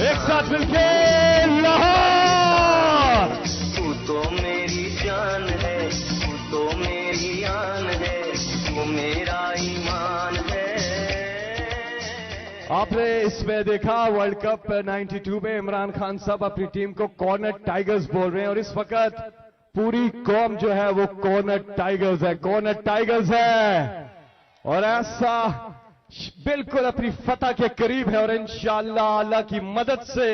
एक साथ मिलके लाहौर। तू तो मेरी जान है, तू तो मेरी आन है, वो मेरा ईमान है। आपने इसमें देखा वर्ल्ड कप 92 में इमरान खान साहब अपनी टीम को कॉर्नर टाइगर्स बोल रहे हैं, और इस वक्त पूरी कौम जो है वो कॉर्नर टाइगर्स है, कॉर्नर टाइगर्स है। और ऐसा बिल्कुल अपनी फतह के करीब है, और इंशाअल्लाह अल्लाह की मदद से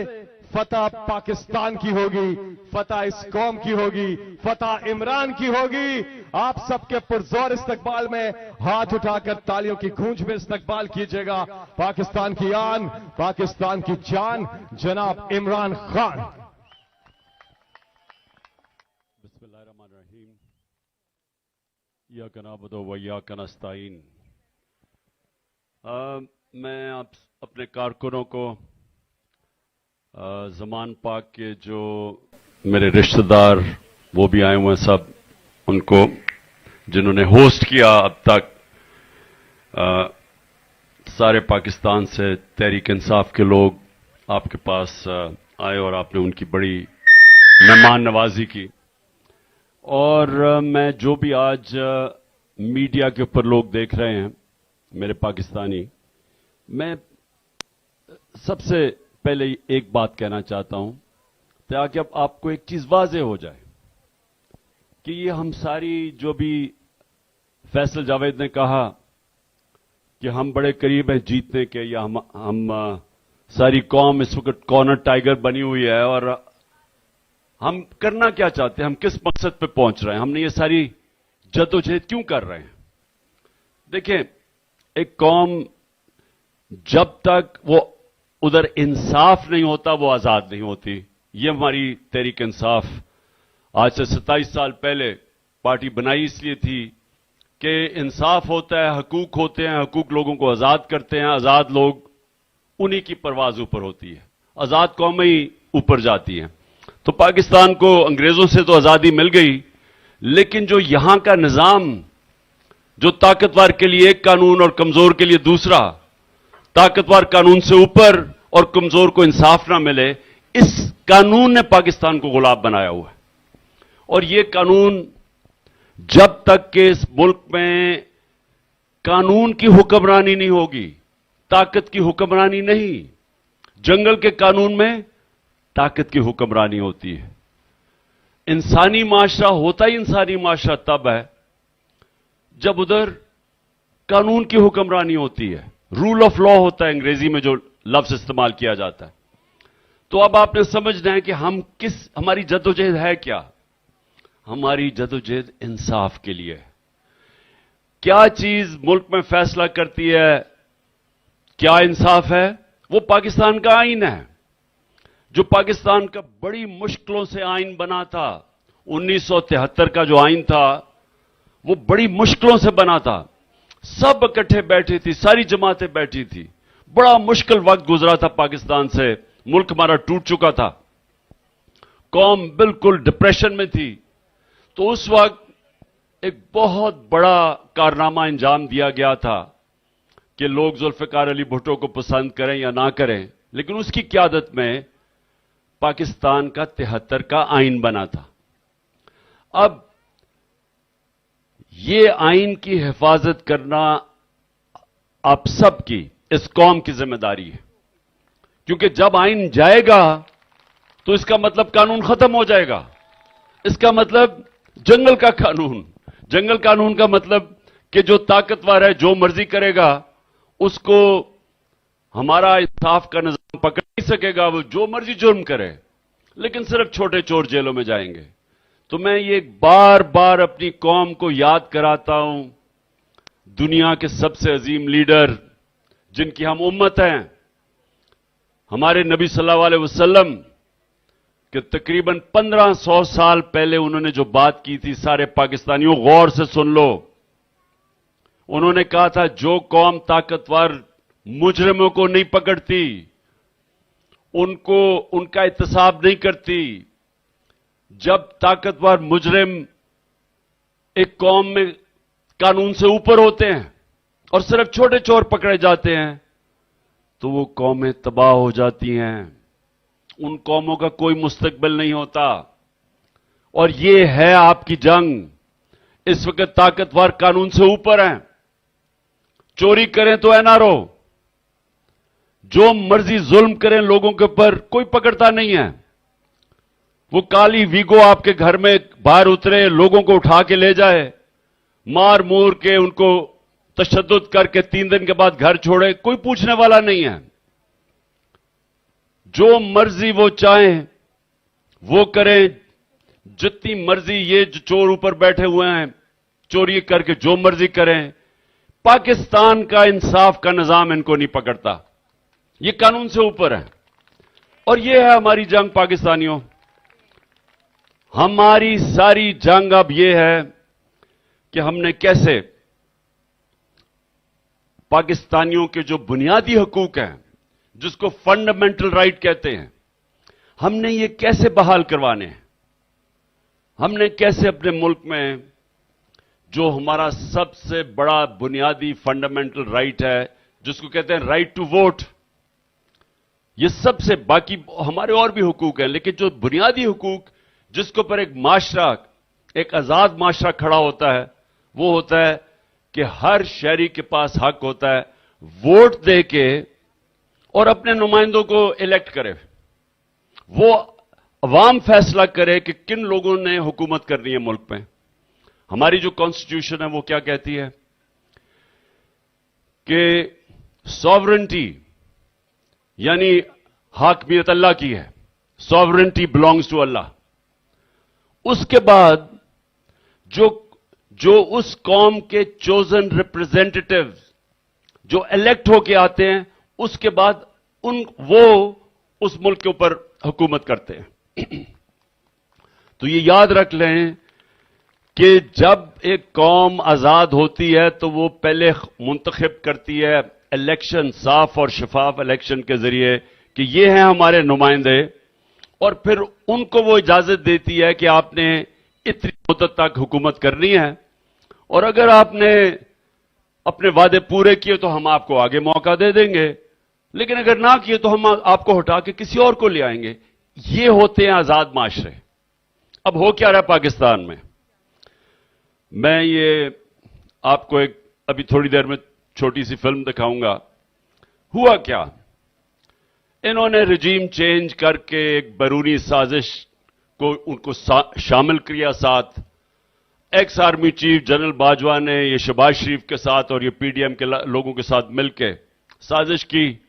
फतह पाकिस्तान की होगी, फतह इस कौम की होगी, फतह इमरान की होगी। आप सबके पुरजोर इस्तकबाल में हाथ उठाकर तालियों की गूंज में इस्तकबाल कीजिएगा पाकिस्तान की आन, पाकिस्तान की जान, जनाब इमरान खान। बिस्मिल्लाहिर्रहमानिर्रहीम। इय्याका नअबुदु व इय्याका नस्तईन। मैं आप अपने कारकुनों को, ज़मान पाक के जो मेरे रिश्तेदार वो भी आए हुए हैं, सब उनको जिन्होंने होस्ट किया अब तक, सारे पाकिस्तान से तहरीक इंसाफ के लोग आपके पास आए और आपने उनकी बड़ी मेहमान नवाजी की। और मैं जो भी आज मीडिया के ऊपर लोग देख रहे हैं मेरे पाकिस्तानी, मैं सबसे पहले एक बात कहना चाहता हूं ताकि अब आपको एक चीज वाज़ेह हो जाए कि ये हम सारी जो भी फैसल जावेद ने कहा कि हम बड़े करीब हैं जीतने के, या हम सारी कौम इस वक्त कॉर्नर टाइगर बनी हुई है, और हम करना क्या चाहते हैं, हम किस मकसद पे पहुंच रहे हैं, हमने ये सारी जद्दोजहद क्यों कर रहे हैं। देखें, एक कौम जब तक वो उधर इंसाफ नहीं होता वो आजाद नहीं होती। ये हमारी तहरीक इंसाफ आज से 27 साल पहले पार्टी बनाई इसलिए थी कि इंसाफ होता है, हकूक होते हैं, हकूक लोगों को आजाद करते हैं, आजाद लोग उन्हीं की परवाज ऊपर होती है, आजाद कौमें ही ऊपर जाती हैं। तो पाकिस्तान को अंग्रेजों से तो आजादी मिल गई, लेकिन जो यहां का निजाम, जो ताकतवर के लिए एक कानून और कमजोर के लिए दूसरा, ताकतवर कानून से ऊपर और कमजोर को इंसाफ ना मिले, इस कानून ने पाकिस्तान को गुलाम बनाया हुआ है। और यह कानून जब तक कि इस मुल्क में कानून की हुक्मरानी नहीं होगी, ताकत की हुक्मरानी नहीं, जंगल के कानून में ताकत की हुक्मरानी होती है। इंसानी माशरा होता ही इंसानी माशरा तब है जब उधर कानून की हुक्मरानी होती है, रूल ऑफ लॉ होता है अंग्रेजी में जो लफ्ज इस्तेमाल किया जाता है। तो अब आपने समझना है कि हमारी जद्दोजहद है क्या। हमारी जद्दोजहद इंसाफ के लिए है। क्या चीज मुल्क में फैसला करती है क्या इंसाफ है, वो पाकिस्तान का आईन है। जो पाकिस्तान का बड़ी मुश्किलों से आईन बना था, 1973 का जो आईन था वो बड़ी मुश्किलों से बना था, सब इकट्ठे बैठी थी, सारी जमातें बैठी थी, बड़ा मुश्किल वक्त गुजरा था पाकिस्तान से, मुल्क हमारा टूट चुका था, कौम बिल्कुल डिप्रेशन में थी। तो उस वक्त एक बहुत बड़ा कारनामा अंजाम दिया गया था कि लोग जुल्फिकार अली भुट्टो को पसंद करें या ना करें, लेकिन उसकी क़यादत में पाकिस्तान का 73 का आईन बना था। अब ये आईन की हिफाजत करना आप सबकी, इस कौम की जिम्मेदारी है, क्योंकि जब आईन जाएगा तो इसका मतलब कानून खत्म हो जाएगा। इसका मतलब जंगल का कानून, जंगल कानून का मतलब कि जो ताकतवर है जो मर्जी करेगा उसको हमारा इंसाफ का निजाम पकड़ नहीं सकेगा, वो जो मर्जी जुर्म करे, लेकिन सिर्फ छोटे चोर जेलों में जाएंगे। तो मैं ये बार बार अपनी कौम को याद कराता हूं, दुनिया के सबसे अजीम लीडर जिनकी हम उम्मत हैं, हमारे नबी सल्लल्लाहु अलैहि वसल्लम के तकरीबन 1500 साल पहले उन्होंने जो बात की थी, सारे पाकिस्तानियों गौर से सुन लो। उन्होंने कहा था जो कौम ताकतवर मुजरिमों को नहीं पकड़ती, उनका एहतसाब नहीं करती, जब ताकतवर मुजरिम एक कौम में कानून से ऊपर होते हैं और सिर्फ छोटे चोर पकड़े जाते हैं, तो वो कौमें तबाह हो जाती हैं। उन कौमों का कोई मुस्तकबिल नहीं होता। और ये है आपकी जंग। इस वक्त ताकतवर कानून से ऊपर हैं। चोरी करें तो एनआरओ, जो मर्जी जुल्म करें लोगों के ऊपर, कोई पकड़ता नहीं है। वो काली वीगो आपके घर में बाहर उतरे, लोगों को उठा के ले जाए, मार मूर के उनको तशद्दुद करके 3 दिन के बाद घर छोड़े, कोई पूछने वाला नहीं है। जो मर्जी वो चाहें वो करें, जितनी मर्जी ये जो चोर ऊपर बैठे हुए हैं चोरी करके जो मर्जी करें। पाकिस्तान का इंसाफ का निजाम इनको नहीं पकड़ता। ये कानून से ऊपर है। और ये है हमारी जंग पाकिस्तानियों। हमारी सारी जंग अब ये है कि हमने कैसे पाकिस्तानियों के जो बुनियादी हकूक हैं, जिसको फंडामेंटल राइट कहते हैं, हमने ये कैसे बहाल करवाने हैं। हमने कैसे अपने मुल्क में जो हमारा सबसे बड़ा बुनियादी फंडामेंटल राइट है, जिसको कहते हैं राइट टू वोट, ये सबसे, बाकी हमारे और भी हुकूक हैं, लेकिन जो बुनियादी हुकूक जिसके ऊपर एक माशरा, एक आजाद माशरा खड़ा होता है, वो होता है कि हर शहरी के पास हक होता है वोट दे के और अपने नुमाइंदों को इलेक्ट करे। वो अवाम फैसला करे कि किन लोगों ने हुकूमत करनी है मुल्क में। हमारी जो कॉन्स्टिट्यूशन है वो क्या कहती है कि सॉवरेंटी यानी हाकमियत अल्लाह की है, सॉवरेंटी बिलोंग्स टू अल्लाह। उसके बाद जो उस कौम के चोजन रिप्रेजेंटेटिव जो इलेक्ट होके आते हैं, उसके बाद वो उस मुल्क के ऊपर हुकूमत करते हैं। तो ये याद रख लें कि जब एक कौम आजाद होती है तो वो पहले मुंतखब करती है इलेक्शन, साफ और शफाफ इलेक्शन के जरिए कि ये हैं हमारे नुमाइंदे, और फिर उनको वो इजाजत देती है कि आपने इतनी मुद्दत तक हुकूमत करनी है, और अगर आपने अपने वादे पूरे किए तो हम आपको आगे मौका दे देंगे, लेकिन अगर ना किए तो हम आपको हटा के किसी और को ले आएंगे। ये होते हैं आजाद माशरे। अब हो क्या रहा है पाकिस्तान में, मैं ये आपको एक अभी थोड़ी देर में छोटी सी फिल्म दिखाऊंगा। हुआ क्या, इन्होंने रजीम चेंज करके एक बैरूनी साजिश को उनको शामिल किया साथ। Ex army chief general Bajwa ने ये शहबाज शरीफ के साथ और ये पीडीएम के लोगों के साथ मिलकर साजिश की,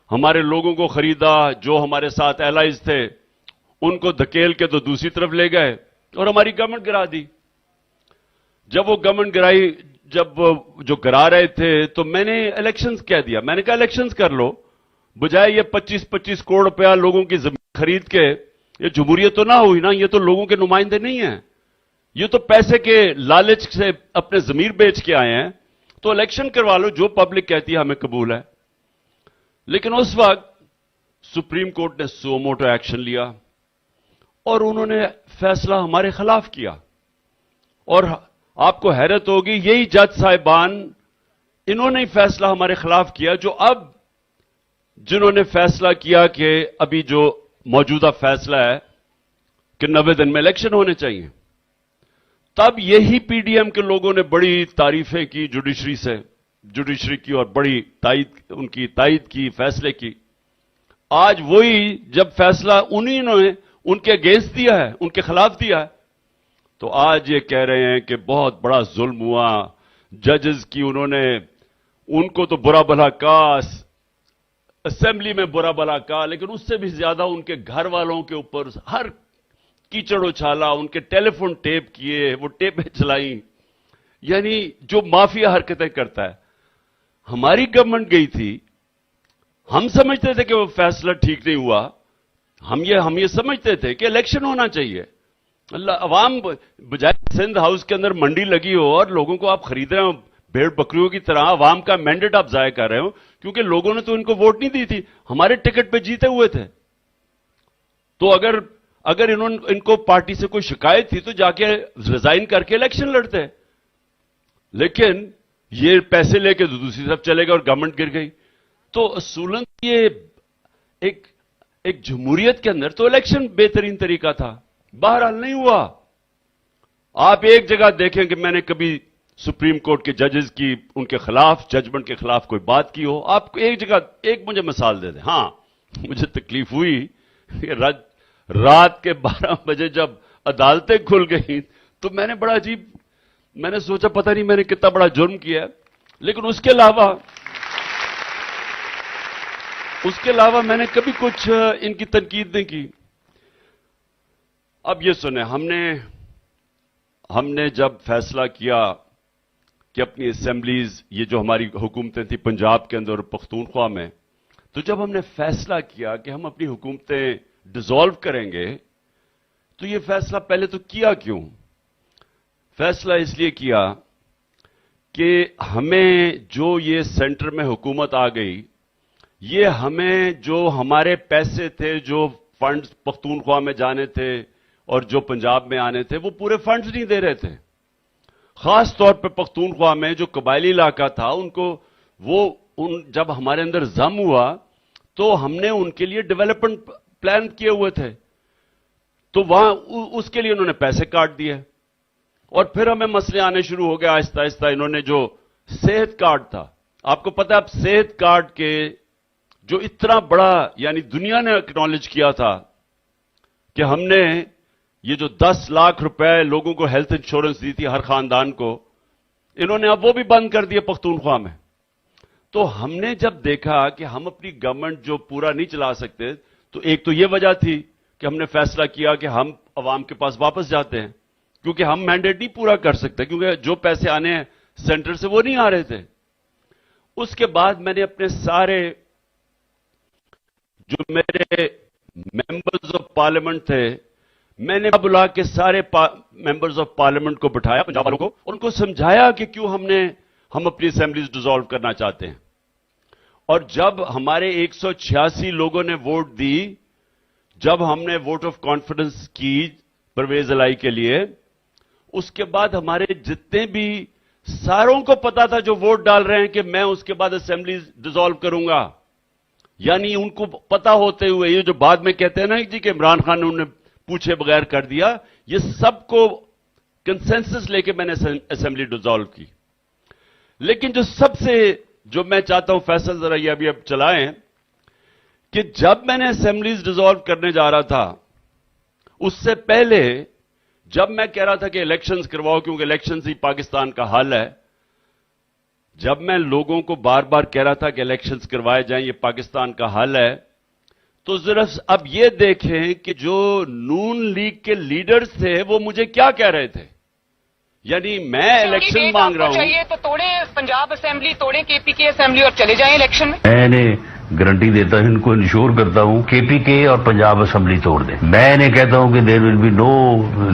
हमारे लोगों को खरीदा, जो हमारे साथ एलाइज थे उनको धकेल के तो दूसरी तरफ ले गए और हमारी गवर्नमेंट गिरा दी। जब वो गवर्नमेंट गिराई, जब जो गिरा रहे थे तो मैंने इलेक्शंस कह दिया। मैंने कहा इलेक्शंस कर लो, बजाय ये 25-25 करोड़ रुपया लोगों की जमीन खरीद के। ये जमहूरियत तो ना हुई ना, ये तो लोगों के नुमाइंदे नहीं हैं, ये तो पैसे के लालच से अपने जमीर बेच के आए हैं। तो इलेक्शन करवा लो, जो पब्लिक कहती है हमें कबूल है। लेकिन उस वक्त सुप्रीम कोर्ट ने सो मोटो एक्शन लिया और उन्होंने फैसला हमारे खिलाफ किया। और आपको हैरत होगी, यही जज साहिबान, इन्होंने ही फैसला हमारे खिलाफ किया, जो अब जिन्होंने फैसला किया कि अभी जो मौजूदा फैसला है कि 90 दिन में इलेक्शन होने चाहिए। तब यही पीडीएम के लोगों ने बड़ी तारीफें की जुडिशरी की और बड़ी उनकी तायद की फैसले की। आज वही जब फैसला उन्हीं ने उनके अगेंस्ट दिया है, उनके खिलाफ दिया है, तो आज ये कह रहे हैं कि बहुत बड़ा जुल्म हुआ जजेस की, उनको तो बुरा भला कहा, असेंबली में बुरा भला कहा, लेकिन उससे भी ज्यादा उनके घर वालों के ऊपर हर कीचड़ उछाला, उनके टेलीफोन टेप किए, वो टेपें चलाई, यानी जो माफिया हरकतें करता है। हमारी गवर्नमेंट गई थी, हम समझते थे कि वो फैसला ठीक नहीं हुआ, हम ये समझते थे कि इलेक्शन होना चाहिए। अल्लाह, अवाम बजाय सिंध हाउस के अंदर मंडी लगी हो और लोगों को आप खरीद रहे हो भेड़ बकरियों की तरह, अवाम का मैंडेट आप जाया कर रहे हो, क्योंकि लोगों ने तो इनको वोट नहीं दी थी, हमारे टिकट पे जीते हुए थे। तो अगर इनको पार्टी से कोई शिकायत थी तो जाके रिजाइन करके इलेक्शन लड़ते, लेकिन ये पैसे लेके दूसरी तरफ चले गए और गवर्नमेंट गिर गई। तो असूलन ये ایک جمہوریت کے اندر تو الیکشن بہترین طریقہ تھا، بہرحال نہیں ہوا. آپ ایک جگہ دیکھیں کہ میں نے کبھی سپریم کورٹ کے ججز کی ان کے خلاف ججمنٹ کے خلاف کوئی بات کی ہو. آپ کو ایک جگہ ایک مجھے مثال دے دیں. ہاں مجھے تکلیف ہوئی کہ رات کے 12 بجے جب عدالتیں کھل گئیں تو میں نے بڑا عجیب، میں نے سوچا پتہ نہیں میں نے کتنا بڑا جرم کیا ہے. لیکن اس کے علاوہ میں نے کبھی کچھ ان کی تنقید نہیں کی. اب یہ سنیں، ہم نے جب فیصلہ کیا کہ اپنی اسمبلیز، یہ جو ہماری حکومتیں تھیں پنجاب کے اندر اور پختونخوا میں، تو جب ہم نے فیصلہ کیا کہ ہم اپنی حکومتیں ڈیزالو کریں گے تو یہ فیصلہ پہلے تو کیا کیوں؟ فیصلہ اس لیے کیا کہ ہمیں جو یہ سینٹر میں حکومت آ گئی، یہ ہمیں جو ہمارے پیسے تھے، جو فنڈز پختونخوا میں جانے تھے اور جو پنجاب میں آنے تھے، وہ پورے فنڈز نہیں دے رہے تھے. خاص طور پہ پختونخوا میں جو قبائلی علاقہ تھا ان کو جب ہمارے اندر ضم ہوا تو ہم نے ان کے لیے ڈیولپمنٹ پلان کیے ہوئے تھے، تو وہاں اس کے لیے انہوں نے پیسے کاٹ دیے. اور پھر ہمیں مسئلے آنے شروع ہو گئے آہستہ آہستہ. انہوں نے جو صحت کارڈ تھا، آپ کو پتہ ہے اب صحت کارڈ کے جو اتنا بڑا، یعنی دنیا نے اکنالج کیا تھا کہ ہم نے یہ جو 10 لاکھ روپے لوگوں کو ہیلتھ انشورنس دی تھی ہر خاندان کو، انہوں نے اب وہ بھی بند کر دیا پختونخوا میں. تو ہم نے جب دیکھا کہ ہم اپنی گورنمنٹ جو پورا نہیں چلا سکتے، تو ایک تو یہ وجہ تھی کہ ہم نے فیصلہ کیا کہ ہم عوام کے پاس واپس جاتے ہیں، کیونکہ ہم مینڈیٹ نہیں پورا کر سکتے، کیونکہ جو پیسے آنے ہیں سینٹر سے وہ نہیں آ رہے تھے. اس کے بعد میں نے اپنے سارے جو میرے ممبرز آف پارلیمنٹ تھے، میں نے بلا کے سارے ممبرز آف پارلیمنٹ کو بٹھایا، پنجاب والوں کو، اور ان کو سمجھایا کہ کیوں ہم اپنی اسمبلیز ڈیزالو کرنا چاہتے ہیں. اور جب ہمارے 186 لوگوں نے ووٹ دی، جب ہم نے ووٹ آف کانفیڈنس کی پرویز الہی کے لیے، اس کے بعد ہمارے جتنے بھی ساروں کو پتا تھا جو ووٹ ڈال رہے ہیں کہ میں اس کے بعد اسمبلیز ڈیزالو کروں گا. یعنی ان کو پتا ہوتے ہوئے، یہ جو بعد میں کہتے ہیں نا جی کہ عمران خان نے انہیں پوچھے بغیر کر دیا، یہ سب کو کنسنسس لے کے میں نے اسمبلی ڈیزالو کی. لیکن جو میں چاہتا ہوں فیصل ذرا یہ ابھی اب چلائیں کہ جب میں نے اسمبلیز ڈیزالو کرنے جا رہا تھا، اس سے پہلے جب میں کہہ رہا تھا کہ الیکشنز کرواؤ کیونکہ الیکشنز ہی پاکستان کا حل ہے، جب میں لوگوں کو بار بار کہہ رہا تھا کہ الیکشنز کروائے جائیں، یہ پاکستان کا حل ہے، تو ذرا اب یہ دیکھیں کہ جو نون لیگ کے لیڈرز تھے وہ مجھے کیا کہہ رہے تھے. یعنی میں الیکشن مانگ رہا ہوں، چاہیے تو توڑیں پنجاب اسمبلی، توڑیں کے پی کے اسمبلی اور چلے جائیں الیکشن میں. میں نے گارنٹی دیتا ہوں، ان کو انشور کرتا ہوں کے پی کے اور پنجاب اسمبلی توڑ دیں. میں انہیں کہتا ہوں کہ دیر ول بی نو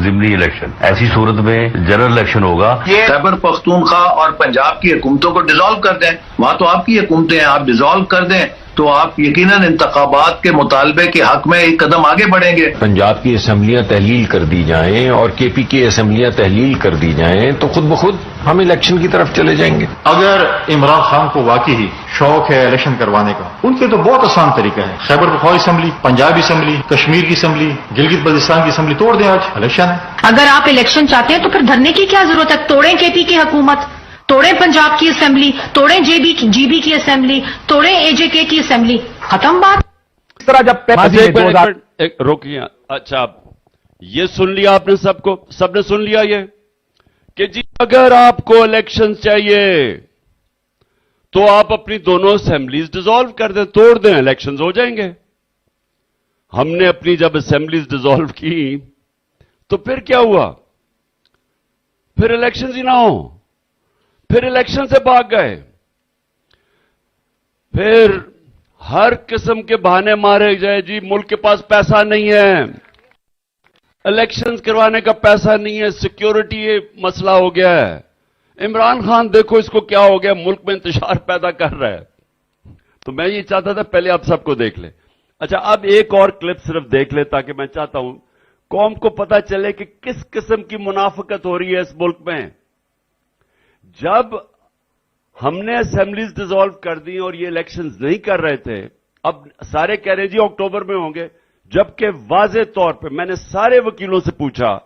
ضمنی الیکشن. ایسی صورت میں جنرل الیکشن ہوگا. یہ خیبر پختونخوا اور پنجاب کی حکومتوں کو ڈیزالو کر دیں، وہاں تو آپ کی حکومتیں ہیں، آپ ڈیزالو کر دیں تو آپ یقیناً انتخابات کے مطالبے کے حق میں ایک قدم آگے بڑھیں گے. پنجاب کی اسمبلیاں تحلیل کر دی جائیں اور کے پی کی اسمبلیاں تحلیل کر دی جائیں تو خود بخود ہم الیکشن کی طرف چلے جائیں گے. اگر عمران خان کو واقعی شوق ہے الیکشن کروانے کا، ان کے تو بہت آسان طریقہ ہے. خیبر پختونخوا اسمبلی، پنجاب اسمبلی، کشمیر کی اسمبلی، گلگت بلتستان کی اسمبلی توڑ دیں، آج الیکشن ہے. اگر آپ الیکشن چاہتے ہیں تو پھر دھرنے کی کیا ضرورت ہے؟ توڑیں کے پی کی حکومت، توڑیں پنجاب کی اسمبلی، توڑیں جی بی کی اسمبلی، توڑیں اے جے کے کی اسمبلی، ختم بات. اس طرح جب روکیے. اچھا یہ سن لیا آپ نے، سب نے سن لیا یہ کہ جی اگر آپ کو الیکشن چاہیے تو آپ اپنی دونوں اسمبلیز ڈیزالو کر دیں، توڑ دیں، الیکشنز ہو جائیں گے. ہم نے اپنی جب اسمبلیز ڈیزالو کی تو پھر کیا ہوا؟ پھر الیکشنز ہی نہ ہو، پھر الیکشن سے بھاگ گئے، پھر ہر قسم کے بہانے مارے جائے. جی ملک کے پاس پیسہ نہیں ہے، الیکشنز کروانے کا پیسہ نہیں ہے، سیکیورٹی یہ مسئلہ ہو گیا ہے. عمران خان دیکھو اس کو کیا ہو گیا، ملک میں انتشار پیدا کر رہا ہے. تو میں یہ چاہتا تھا پہلے آپ سب کو دیکھ لیں. اچھا اب ایک اور کلپ صرف دیکھ لیں تاکہ میں چاہتا ہوں قوم کو پتا چلے کہ کس قسم کی منافقت ہو رہی ہے اس ملک میں. جب ہم نے اسمبلیز ڈیزالو کر دی اور یہ الیکشنز نہیں کر رہے تھے، اب سارے کہہ رہے ہیں جی اکتوبر میں ہوں گے، جبکہ واضح طور پہ میں نے سارے وکیلوں سے پوچھا،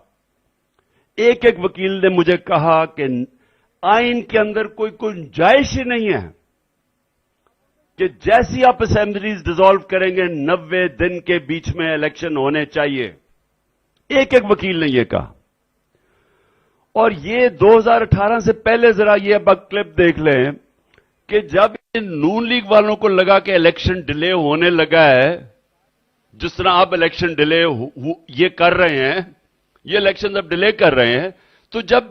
ایک ایک وکیل نے مجھے کہا کہ آئین کے اندر کوئی گنجائش ہی نہیں ہے کہ جیسی آپ اسمبلیز ڈیزالو کریں گے 90 دن کے بیچ میں الیکشن ہونے چاہیے. ایک ایک وکیل نے یہ کہا. اور یہ 2018 سے پہلے ذرا یہ اب کلپ دیکھ لیں کہ جب نون لیگ والوں کو لگا کہ الیکشن ڈیلے ہونے لگا ہے، جس طرح آپ الیکشن ڈیلے یہ کر رہے ہیں، یہ الیکشن اب ڈیلے کر رہے ہیں، تو جب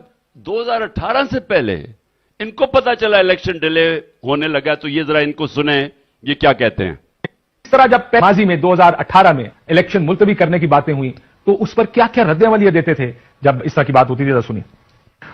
2018 سے پہلے ان کو پتا چلا الیکشن ڈیلے ہونے لگا تو یہ ذرا ان کو سنیں یہ کیا کہتے ہیں. اس طرح جب ماضی میں 2018 میں الیکشن ملتوی کرنے کی باتیں ہوئی تو اس پر کیا کیا رد عمل یہ دیتے تھے جب اس طرح کی بات ہوتی تھی؟ ذرا سنیے.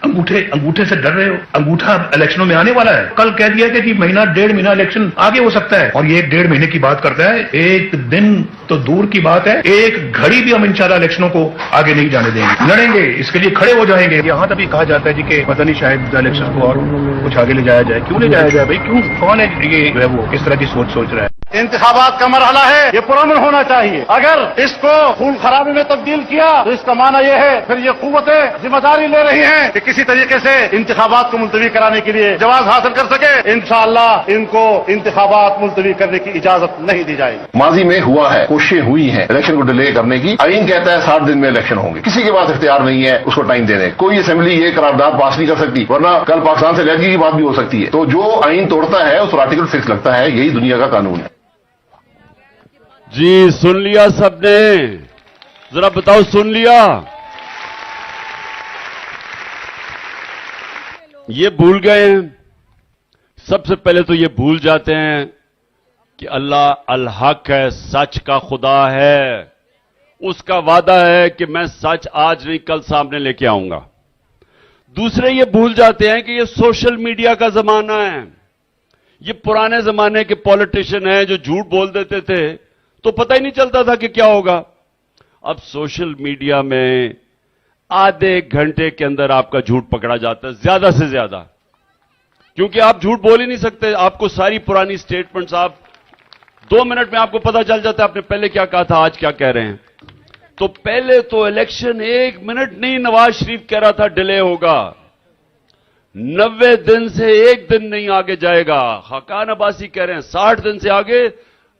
انگوٹھے سے ڈر رہے ہو؟ انگوٹھا الیکشنوں میں آنے والا ہے. کل کہہ دیا کہ مہینہ 1.5 مہینہ الیکشن آگے ہو سکتا ہے، اور یہ 1.5 مہینے کی بات کرتا ہے. ایک دن تو دور کی بات ہے، ایک گھڑی بھی ہم انشاءاللہ الیکشنوں کو آگے نہیں جانے دیں گے. لڑیں گے، اس کے لیے کھڑے ہو جائیں گے. یہاں تک بھی کہا جاتا ہے جی کہ پتہ نہیں شاید الیکشن کو اور کچھ آگے لے جایا جائے. کیوں لے جایا جائے بھائی؟ کیوں؟ کون ہے یہ جو ہے وہ کس طرح کی سوچ رہا ہے؟ انتخابات کا مرحلہ ہے، یہ پرامن ہونا چاہیے. اگر اس کو خون خرابی میں تبدیل کیا تو اس کا معنی یہ ہے پھر یہ قوتیں ذمہ داری لے رہی ہیں کہ کسی طریقے سے انتخابات کو ملتوی کرانے کے لیے جواز حاصل کر سکے. انشاءاللہ ان کو انتخابات ملتوی کرنے کی اجازت نہیں دی جائے گی. ماضی میں ہوا ہے، کوششیں ہوئی ہیں الیکشن کو ڈیلے کرنے کی. آئین کہتا ہے 60 دن میں الیکشن ہوں گے. کسی کے پاس اختیار نہیں ہے اس کو ٹائم دینے. کوئی اسمبلی یہ قرارداد پاس نہیں کر سکتی، ورنہ کل پاکستان سے علیحدگی کی بات بھی ہو سکتی ہے. تو جو آئین توڑتا ہے اس پر آرٹیکل 6 لگتا ہے. یہی دنیا کا قانون ہے. جی سن لیا سب نے؟ ذرا بتاؤ سن لیا؟ یہ بھول گئے ہیں. سب سے پہلے تو یہ بھول جاتے ہیں کہ اللہ الحق ہے، سچ کا خدا ہے. اس کا وعدہ ہے کہ میں سچ آج نہیں کل سامنے لے کے آؤں گا. دوسرے یہ بھول جاتے ہیں کہ یہ سوشل میڈیا کا زمانہ ہے. یہ پرانے زمانے کے پولیٹیشین ہیں جو جھوٹ بول دیتے تھے تو پتہ ہی نہیں چلتا تھا کہ کیا ہوگا. اب سوشل میڈیا میں آدھے گھنٹے کے اندر آپ کا جھوٹ پکڑا جاتا ہے، زیادہ سے زیادہ، کیونکہ آپ جھوٹ بول ہی نہیں سکتے. آپ کو ساری پرانی سٹیٹمنٹس آپ 2 منٹ میں آپ کو پتہ چل جاتا ہے آپ نے پہلے کیا کہا تھا، آج کیا کہہ رہے ہیں. تو پہلے تو الیکشن 1 منٹ نہیں نواز شریف کہہ رہا تھا ڈیلے ہوگا. 90 دن سے 1 دن نہیں آگے جائے گا. خاقان عباسی کہہ رہے ہیں 60 دن سے آگے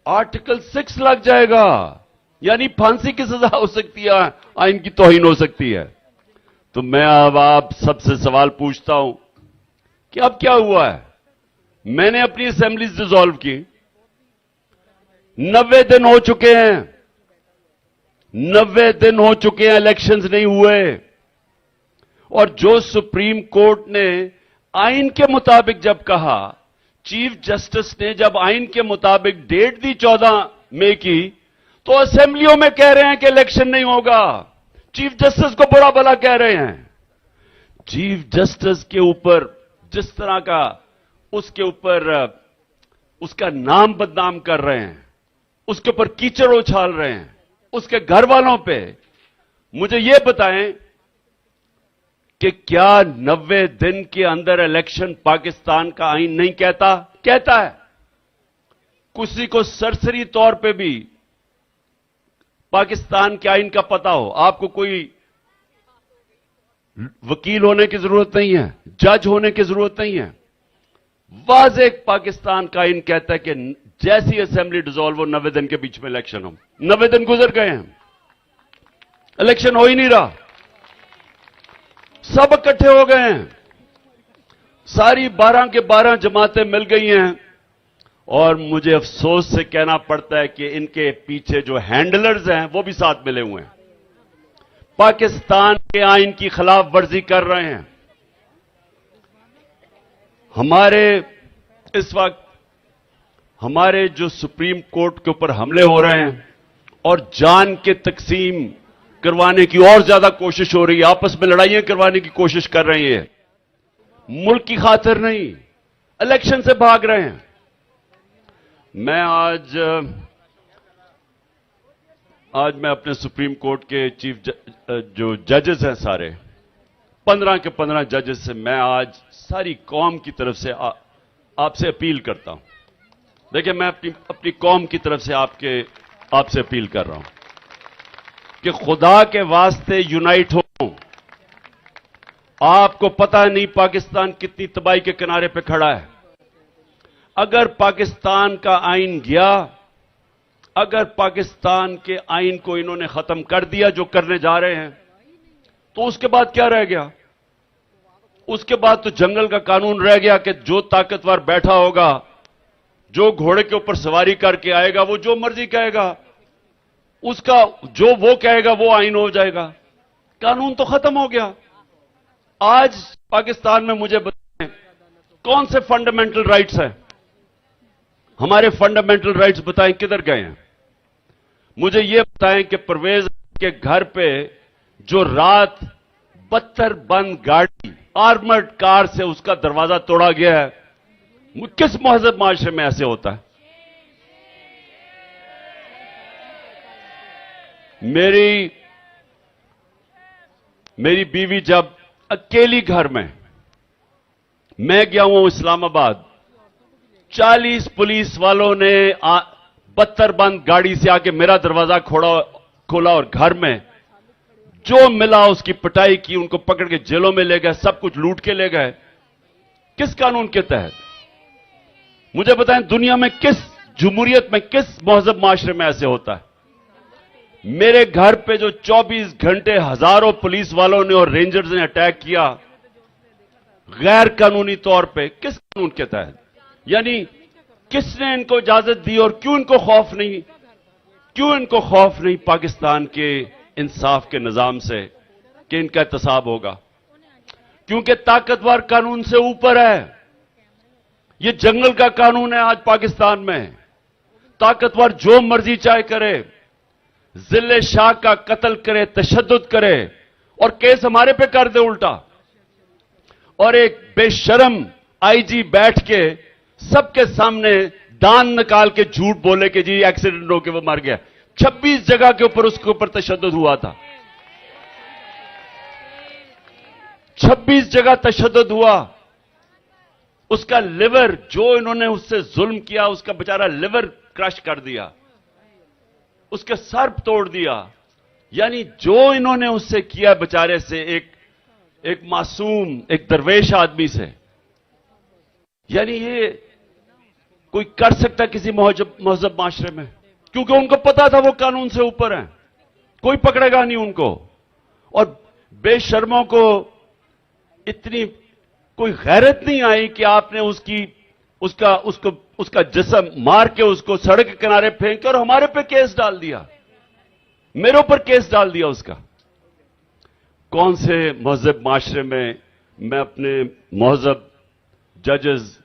آرٹیکل 6 لگ جائے گا، یعنی پھانسی کی سزا ہو سکتی ہے، آئین کی توہین ہو سکتی ہے. تو میں اب آپ سب سے سوال پوچھتا ہوں کہ اب کیا ہوا ہے؟ میں نے اپنی اسمبلیز ڈیزالو کی، 90 دن ہو چکے ہیں، 90 دن ہو چکے ہیں، الیکشنز نہیں ہوئے. اور جو سپریم کورٹ نے آئین کے مطابق جب کہا، چیف جسٹس نے جب آئین کے مطابق ڈیٹ دی 14 مئی کی، تو اسمبلیوں میں کہہ رہے ہیں کہ الیکشن نہیں ہوگا. چیف جسٹس کو برا بھلا کہہ رہے ہیں. چیف جسٹس کے اوپر جس طرح کا اس کے اوپر اس کا نام بدنام کر رہے ہیں، اس کے اوپر کیچڑ اچھال رہے ہیں، اس کے گھر والوں پہ. مجھے یہ بتائیں کہ کیا 90 دن کے اندر الیکشن پاکستان کا آئین نہیں کہتا؟ کہتا ہے. کسی کو سرسری طور پہ بھی پاکستان کے آئین کا پتہ ہو، آپ کو کوئی وکیل ہونے کی ضرورت نہیں ہے، جج ہونے کی ضرورت نہیں ہے. واضح پاکستان کا آئین کہتا ہے کہ جیسی اسمبلی ڈیزالو ہو 90 دن کے بیچ میں الیکشن ہو. 90 دن گزر گئے ہیں، الیکشن ہو ہی نہیں رہا. سب اکٹھے ہو گئے ہیں، ساری 12 کے 12 جماعتیں مل گئی ہیں. اور مجھے افسوس سے کہنا پڑتا ہے کہ ان کے پیچھے جو ہینڈلرز ہیں وہ بھی ساتھ ملے ہوئے ہیں، پاکستان کے آئین کی خلاف ورزی کر رہے ہیں. ہمارے اس وقت ہمارے جو سپریم کورٹ کے اوپر حملے ہو رہے ہیں اور جان کے تقسیم کروانے کی اور زیادہ کوشش ہو رہی ہے، آپس میں لڑائیاں کروانے کی کوشش کر رہی ہیں. ملک کی خاطر نہیں، الیکشن سے بھاگ رہے ہیں. میں آج میں اپنے سپریم کورٹ کے چیف جو ججز ہیں سارے 15 کے 15 ججز سے میں آج ساری قوم کی طرف سے آپ سے اپیل کرتا ہوں देखिए, मैं अपनी कौम की तरफ से आपसे अपील कर रहा हूं कि खुदा के वास्ते यूनाइट हो। आपको पता नहीं पाकिस्तान कितनी तबाही के किनारे पे खड़ा है। अगर पाकिस्तान का आइन गया, अगर पाकिस्तान के आइन को इन्होंने खत्म कर दिया जो करने जा रहे हैं, तो उसके बाद क्या रह गया? उसके बाद तो जंगल का कानून रह गया कि जो ताकतवर बैठा होगा, जो घोड़े के ऊपर सवारी करके आएगा, वो जो मर्जी कहेगा, उसका जो वो कहेगा वो आइन हो जाएगा। कानून तो खत्म हो गया। आज पाकिस्तान में मुझे बताएं कौन से फंडामेंटल राइट्स हैं? हमारे फंडामेंटल राइट्स बताएं किधर गए हैं? मुझे यह बताएं कि परवेज के घर पे जो रात 72 बंद गाड़ी आर्मर्ड कार से उसका दरवाजा तोड़ा गया है, किस महजब माशरे में ऐसे होता है? मेरी बीवी जब अकेली घर में, मैं गया हूं इस्लामाबाद, 40 पुलिस वालों ने 72 बंद गाड़ी से आके मेरा दरवाजा खोला और घर में जो मिला उसकी पिटाई की, उनको पकड़ के जेलों में ले गए, सब कुछ लूट के ले गए। किस कानून के तहत? मुझे बताएं, दुनिया में किस जमहूरियत में, किस महजब माशरे में ऐसे होता है? मेरे घर पे जो 24 घंटे हजारों पुलिस वालों ने और रेंजर्स ने अटैक किया गैर कानूनी तौर पे, किस कानून के तहत? यानी किसने इनको इजाजत दी और क्यों इनको खौफ नहीं? क्यों इनको खौफ नहीं पाकिस्तान के इंसाफ के निजाम से कि इनका एहतसाब होगा? क्योंकि ताकतवर कानून से ऊपर है। ये जंगल का कानून है आज पाकिस्तान में। ताकतवर जो मर्जी चाहे करे, जिले शाह का कत्ल करे, तशद्दुद करे और केस हमारे पे कर दे उल्टा। और एक बेशरम आईजी बैठ के सबके सामने दान निकाल के झूठ बोले कि जी एक्सीडेंट हो के वो मर गया। 26 जगह के ऊपर उसके ऊपर तशद्दुद हुआ था। 26 जगह तशद्दुद हुआ। उसका लिवर, जो इन्होंने उससे जुल्म किया, उसका बेचारा लिवर क्रश कर दिया, उसके सर तोड़ दिया। यानी जो इन्होंने उससे किया बेचारे से, एक मासूम, एक दरवेश आदमी से, यानी ये कोई कर सकता किसी महजब माशरे में? क्योंकि उनको पता था वो कानून से ऊपर है, कोई पकड़ेगा नहीं उनको। और बेशर्मों को इतनी कोई गैरत नहीं आई कि आपने उसका जिस्म मार के उसको सड़क के किनारे फेंक के और हमारे पे केस डाल दिया, मेरे ऊपर केस डाल दिया उसका। कौन से महजब माशरे में मैं अपने महजब जजेस,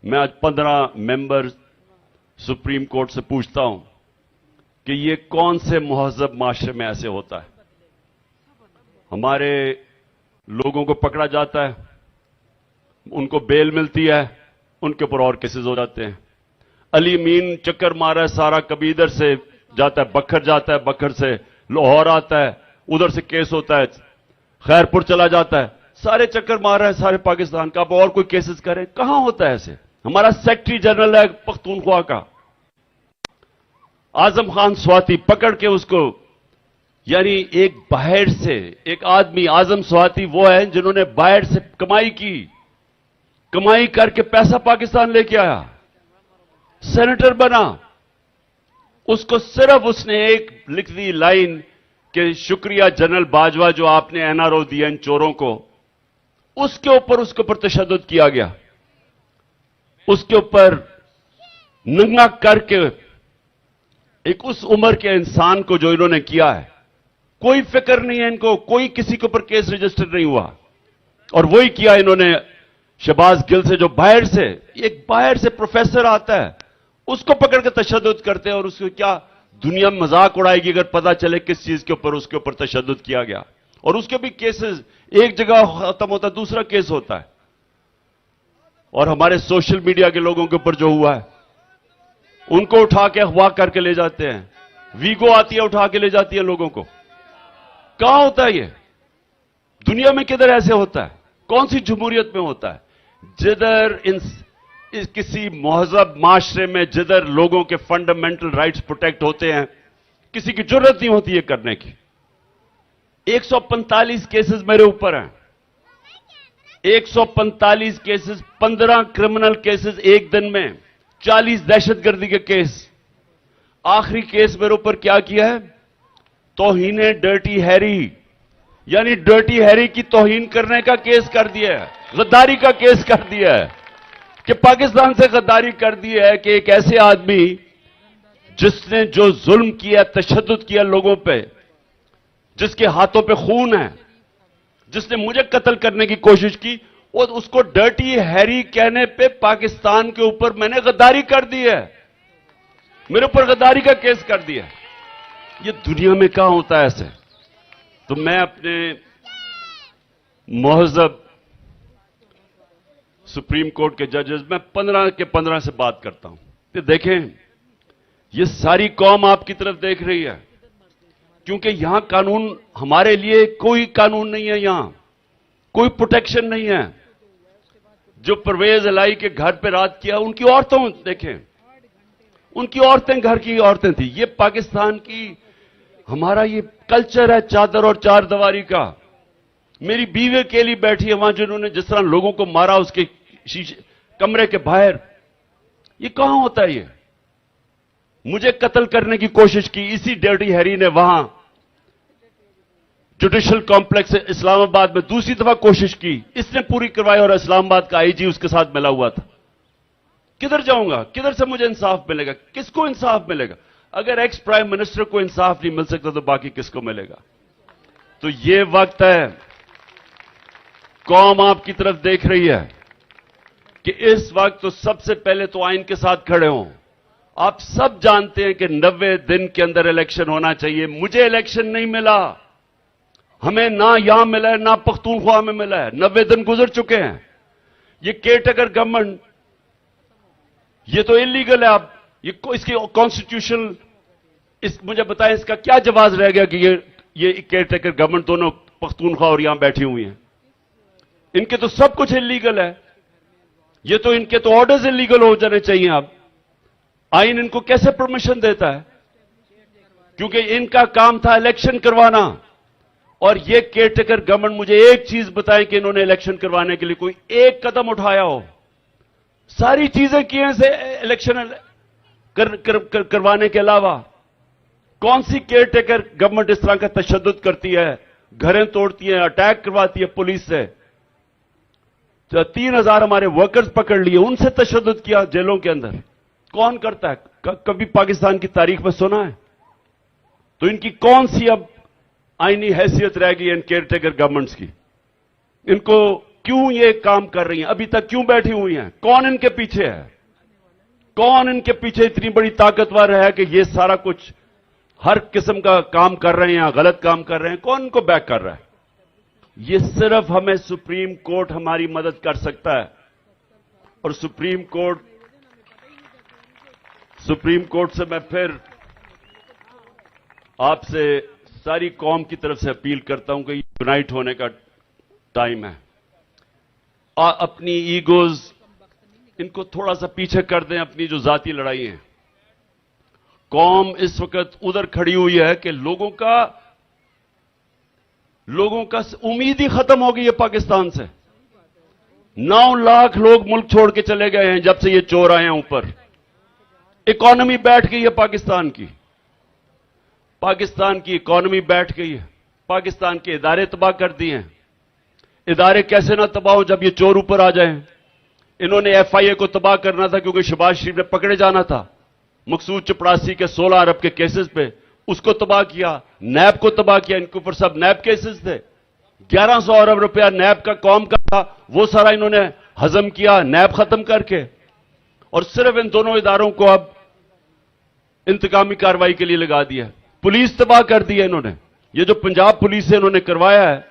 मैं आज 15 मेंबर सुप्रीम कोर्ट से पूछता हूं कि ये कौन से महजब माशरे में ऐसे होता है? हमारे लोगों को पकड़ा जाता है, उनको बेल मिलती है, उनके ऊपर और केसेस हो जाते हैं। अली मीन चक्कर मारा है सारा, कभी इधर से जाता है बखर जाता है, बखर से लाहौर आता है, उधर से केस होता है, खैरपुर चला जाता है, सारे चक्कर मार रहा है सारे पाकिस्तान का। अब और कोई केसेस करे? कहां होता है ऐसे? हमारा सेक्रेटरी जनरल है पख्तूनख्वा का, आजम खान स्वाति, पकड़ के उसको, यानी एक बाहर से एक आदमी, आजम स्वाति वो है जिन्होंने बाहर से कमाई की, कमाई करके पैसा पाकिस्तान लेके आया, सेनेटर बना। उसको सिर्फ उसने एक लिख दी लाइन कि शुक्रिया जनरल बाजवा जो आपने एनआरओ दिया इन चोरों को, उसके ऊपर तशद्दुद किया गया, उसके ऊपर नंगा करके एक उस उम्र के इंसान को जो इन्होंने किया है, कोई फिक्र नहीं है इनको, कोई किसी के ऊपर केस रजिस्टर नहीं हुआ। और वही किया इन्होंने शहबाज गिल से, जो बाहर से, एक बाहर से प्रोफेसर आता है, उसको पकड़ के तशद्दुद करते हैं। और उसको क्या दुनिया में मजाक उड़ाएगी अगर पता चले किस चीज के ऊपर उसके ऊपर तशद्दुद किया गया। और उसके भी केसेस, एक जगह खत्म होता है दूसरा केस होता है। और हमारे सोशल मीडिया के लोगों के ऊपर जो हुआ है, उनको उठा के अगवा करके ले जाते हैं, वीगो आती है उठा के ले जाती है लोगों को। कहां होता है ये? दुनिया में किधर ऐसे होता है? कौन सी जमहूरियत में होता है जिधर किसी महजब माशरे में जिधर लोगों के फंडामेंटल राइट्स प्रोटेक्ट होते हैं, किसी की जरूरत नहीं होती है करने की। 145 केसेस मेरे ऊपर हैं, 145 केसेस, 15 क्रिमिनल केसेस एक दिन में, 40 दहशतगर्दी के केस। आखिरी केस मेरे ऊपर क्या किया है? तौहीन डर्टी हैरी, यानी डर्टी हैरी की तौहीन करने का केस कर दिया है, गद्दारी का केस कर दिया है कि पाकिस्तान से गद्दारी कर दी है कि एक ऐसे आदमी जिसने जो जुल्म किया, तशद्दुद किया लोगों पे, जिसके हाथों पे खून है, जिसने मुझे कत्ल करने की कोशिश की, और उसको डर्टी हैरी कहने पे पाकिस्तान के ऊपर मैंने गद्दारी कर दी है, मेरे ऊपर गद्दारी का केस कर दिया। ये दुनिया में कहां होता है ऐसे? तो मैं अपने महजब सुप्रीम कोर्ट के जजेस, मैं 15 के 15 से बात करता हूं कि देखें, ये सारी कौम आपकी तरफ देख रही है, क्योंकि यहां कानून, हमारे लिए कोई कानून नहीं है, यहां कोई प्रोटेक्शन नहीं है। जो परवेज इलाही के घर पे रात किया, उनकी औरतों देखें, उनकी औरतें घर की औरतें थी। ये पाकिस्तान की, हमारा ये कल्चर है चादर और चार दीवारी का। मेरी बीवी अकेली बैठी है वहां, जिन्होंने जिस तरह लोगों को मारा उसके शीशे कमरे के बाहर। ये कहां होता है? ये मुझे कत्ल करने की कोशिश की इसी डर्टी हैरी ने वहां जुडिशल कॉम्प्लेक्स इस्लामाबाद में दूसरी दफा कोशिश की, इसने पूरी करवाई, और इस्लामाबाद का आईजी उसके साथ मिला हुआ था। किधर जाऊंगा? किधर से मुझे इंसाफ मिलेगा? किसको इंसाफ मिलेगा? अगर एक्स प्राइम मिनिस्टर को इंसाफ नहीं मिल सकता तो बाकी किसको मिलेगा? तो ये वक्त है, कौम आपकी तरफ देख रही है कि इस वक्त तो सबसे पहले तो आइन के साथ खड़े हों। आप सब जानते हैं कि 90 दिन के अंदर इलेक्शन होना चाहिए। मुझे इलेक्शन नहीं मिला, हमें ना यहां मिला है, ना पख्तूनख्वा में मिला है। 90 दिन गुजर चुके हैं। ये केयरटेकर गवर्नमेंट, ये तो इलीगल है। आप इसकी कॉन्स्टिट्यूशन, मुझे बताएं इसका क्या जवाब रह गया कि ये केयरटेकर गवर्नमेंट दोनों पख्तूनख्वा और यहां बैठी हुई हैं? इनके तो सब कुछ इलीगल है। ये तो इनके तो ऑर्डर्स इलीगल हो जाने चाहिए। अब आइन इनको कैसे परमिशन देता है? क्योंकि इनका काम था इलेक्शन करवाना, और ये केयरटेकर गवर्नमेंट, मुझे एक चीज बताएं कि इन्होंने इलेक्शन करवाने के लिए कोई एक कदम उठाया हो? सारी चीजें की हैं से इलेक्शन करवाने के अलावा। कौन सी केयरटेकर गवर्नमेंट इस तरह का तशद्दुद करती है, घरें तोड़ती है, अटैक करवाती है पुलिस से? 3000 हमारे वर्कर्स पकड़ लिए, उनसे तशद्दुद किया जेलों के अंदर। कौन करता है? कभी पाकिस्तान की तारीख में सुना है? तो इनकी कौन सी अब आईनी हैसियत रह गई इन केयरटेकर गवर्नमेंट्स की? इनको क्यों ये काम कर रही हैं? अभी तक क्यों बैठी हुई हैं? कौन इनके पीछे है? कौन इनके पीछे इतनी बड़ी ताकतवर है कि ये सारा कुछ, हर किस्म का काम कर रहे हैं या गलत काम कर रहे हैं? कौन इनको बैक कर रहा है? ये सिर्फ हमें सुप्रीम कोर्ट हमारी मदद कर सकता है। और सुप्रीम कोर्ट से मैं फिर आपसे सारी कौम की तरफ से अपील करता हूं कि यूनाइट होने का टाइम है। अपनी ईगोज, इनको थोड़ा सा पीछे कर दें, अपनी जो जाती लड़ाई है। कौम इस वक्त उधर खड़ी हुई है कि लोगों का उम्मीद ही खत्म हो गई है पाकिस्तान से। 9 लाख लोग मुल्क छोड़ के चले गए हैं जब से ये चोर आए हैं ऊपर। इकॉनमी बैठ गई है पाकिस्तान की। पाकिस्तान की इकॉनमी बैठ गई है। पाकिस्तान के इदारे तबाह कर दिए हैं। इदारे कैसे ना तबाह हो जब ये चोर ऊपर आ जाएं? इन्होंने एफआईए को तबाह करना था क्योंकि शहबाज शरीफ ने पकड़े जाना था मकसूद चपड़ासी के 16 अरब के केसेस पे, उसको तबाह किया। नैब को तबाह किया, इनके ऊपर सब नैब केसेस थे। 1100 अरब रुपया नैब का कौम का था, वो सारा इन्होंने हजम किया नैब खत्म करके, और सिर्फ इन दोनों इदारों को अब इंतकामी कार्रवाई के लिए लगा दिया। पुलिस तबाह कर दी है इन्होंने। ये जो पंजाब पुलिस से इन्होंने करवाया है,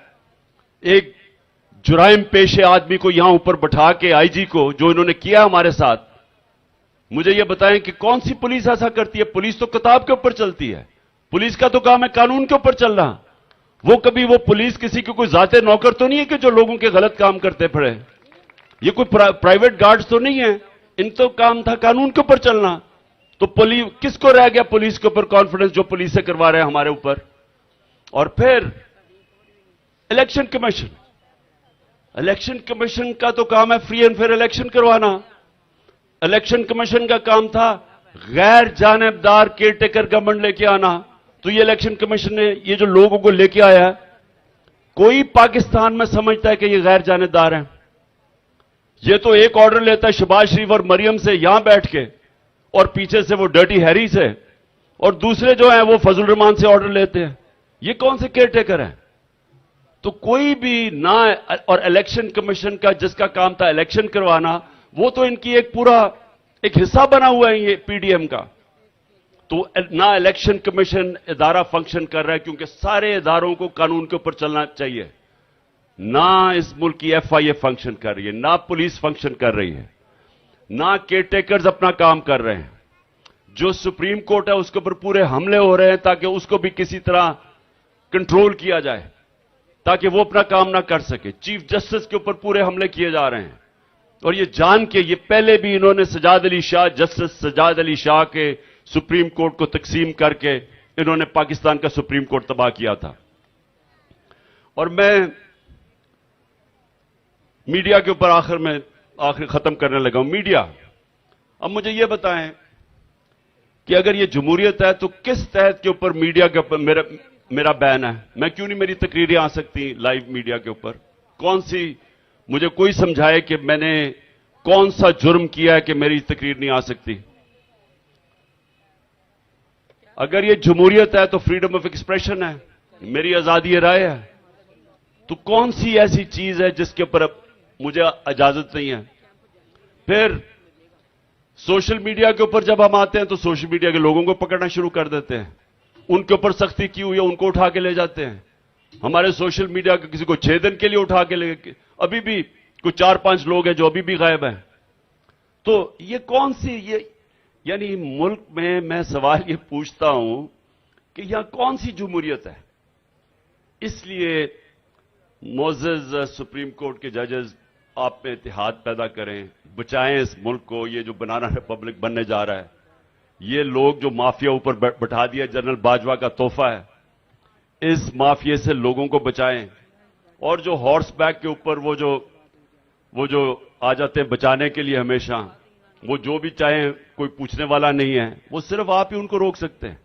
एक जुराइम पेशे आदमी को यहां ऊपर बैठा के, आईजी को, जो इन्होंने किया हमारे साथ, मुझे ये बताएं कि कौन सी पुलिस ऐसा करती है? पुलिस तो किताब के ऊपर चलती है। पुलिस का तो काम है कानून के ऊपर चलना। वो पुलिस किसी के कोई जाते नौकर तो नहीं है कि जो लोगों के गलत काम करते पड़े। ये कोई प्राइवेट गार्ड्स तो नहीं है इन तो काम था कानून के ऊपर चलना। तो पुलिस किसको रह गया पुलिस के ऊपर कॉन्फिडेंस, जो पुलिस से करवा रहे हैं हमारे ऊपर। और फिर इलेक्शन कमीशन, इलेक्शन कमीशन का तो काम है फ्री एंड फेयर इलेक्शन करवाना। इलेक्शन कमीशन का काम था गैर जानिबदार केयरटेकर गवर्नमेंट लेके आना। तो ये इलेक्शन कमीशन ने ये जो लोगों को लेके आया है, कोई पाकिस्तान में समझता है कि ये गैर जानिबदार हैं? ये तो एक ऑर्डर लेता है शहबाज शरीफ और मरियम से यहां बैठ के, और पीछे से वो डर्टी हैरी से, और दूसरे जो हैं वो फजल रहमान से ऑर्डर लेते हैं। ये कौन से केयरटेकर हैं? तो कोई भी ना, और इलेक्शन कमीशन का जिसका काम था इलेक्शन करवाना, वो तो इनकी एक पूरा एक हिस्सा बना हुआ है ये पीडीएम का। तो ना इलेक्शन कमीशन इदारा फंक्शन कर रहा है, क्योंकि सारे इदारों को कानून के ऊपर चलना चाहिए। ना इस मुल्क की एफआईए फंक्शन कर रही है, ना पुलिस फंक्शन कर रही है, ना केयरटेकर्स अपना काम कर रहे हैं। जो सुप्रीम कोर्ट है उसके ऊपर पूरे हमले हो रहे हैं ताकि उसको भी किसी तरह कंट्रोल किया जाए, ताकि वो अपना काम ना कर सके। चीफ जस्टिस के ऊपर पूरे हमले किए जा रहे हैं, और ये जान के, ये पहले भी इन्होंने सजाद अली शाह, जस्टिस सजाद अली शाह के सुप्रीम कोर्ट को तकसीम करके इन्होंने पाकिस्तान का सुप्रीम कोर्ट तबाह किया था। और मैं मीडिया के ऊपर आखिर खत्म करने लगा हूं। मीडिया, अब मुझे यह बताएं कि अगर ये जमहूरियत है तो किस तहत के ऊपर मीडिया के ऊपर मेरा बैन है? मैं क्यों नहीं, मेरी तकरीरें आ सकती लाइव मीडिया के ऊपर? कौन सी, मुझे कोई समझाए कि मैंने कौन सा जुर्म किया है कि मेरी तकरीर नहीं आ सकती? अगर ये जमहूरियत है तो फ्रीडम ऑफ एक्सप्रेशन है, मेरी आजादी राय है। तो कौन सी ऐसी चीज है जिसके ऊपर मुझे इजाजत नहीं है? फिर सोशल मीडिया के ऊपर जब हम आते हैं तो सोशल मीडिया के लोगों को पकड़ना शुरू कर देते हैं, उनके ऊपर सख्ती की हुई है उनको उठा के ले जाते हैं। हमारे सोशल मीडिया के किसी को 6 दिन के लिए उठा के ले, अभी भी कुछ 4-5 लोग हैं जो अभी भी गायब हैं। तो ये कौन सी, ये यानी मुल्क में मैं सवाल ये पूछता हूं कि यहां कौन सी जमहूरियत है? इसलिए मोअज़्ज़ज़ सुप्रीम कोर्ट के जजेस, आप में इत्तेहाद पैदा करें, बचाएं इस मुल्क को। ये जो बनाना रिपब्लिक बनने जा रहा है, ये लोग जो माफिया ऊपर बैठा दिया, जनरल बाजवा का तोहफा है, इस माफिया से लोगों को बचाएं। और जो हॉर्स बैक के ऊपर वो जो आ जाते हैं बचाने के लिए हमेशा, वो जो भी चाहें, कोई पूछने वाला नहीं है, वो सिर्फ आप ही उनको रोक सकते हैं।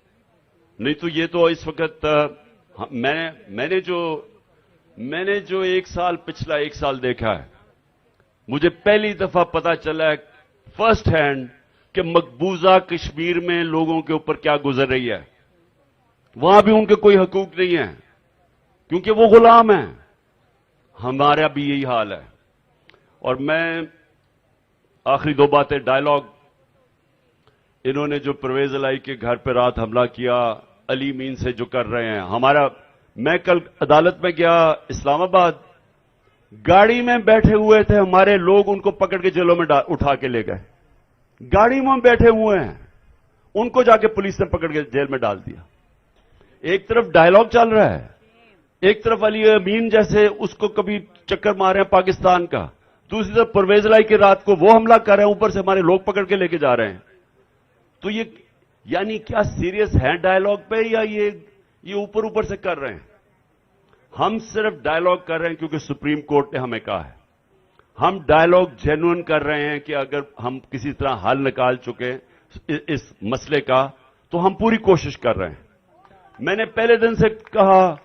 नहीं तो ये तो इस वक्त मैंने जो पिछला एक साल देखा है, मुझे पहली दफा पता चला है फर्स्ट हैंड कि मकबूजा कश्मीर में लोगों के ऊपर क्या गुजर रही है। वहां भी उनके कोई हकूक नहीं है, क्योंकि वो गुलाम है। हमारा भी यही हाल है। और मैं आखिरी 2 बातें, डायलॉग, इन्होंने जो परवेज इलाही के घर पर रात हमला किया, अली मीन से जो कर रहे हैं, मैं कल अदालत में गया इस्लामाबाद, गाड़ी में बैठे हुए थे हमारे लोग, उनको पकड़ के जेलों में उठा के ले गए। गाड़ी में बैठे हुए हैं, उनको जाके पुलिस ने पकड़ के जेल में डाल दिया। एक तरफ डायलॉग चल रहा है, एक तरफ अली अमीन जैसे उसको कभी चक्कर मारे हैं पाकिस्तान का, दूसरी तरफ परवेज इलाही की रात को वो हमला कर रहे हैं, ऊपर से हमारे लोग पकड़ के लेके जा रहे हैं। तो ये यानी क्या सीरियस है डायलॉग पे, या ये ऊपर ऊपर से कर रहे हैं? हम सिर्फ डायलॉग कर रहे हैं क्योंकि सुप्रीम कोर्ट ने हमें कहा है। हम डायलॉग जेन्युइन कर रहे हैं कि अगर हम किसी तरह हल निकाल चुके इस मसले का, तो हम पूरी कोशिश कर रहे हैं। मैंने पहले दिन से कहा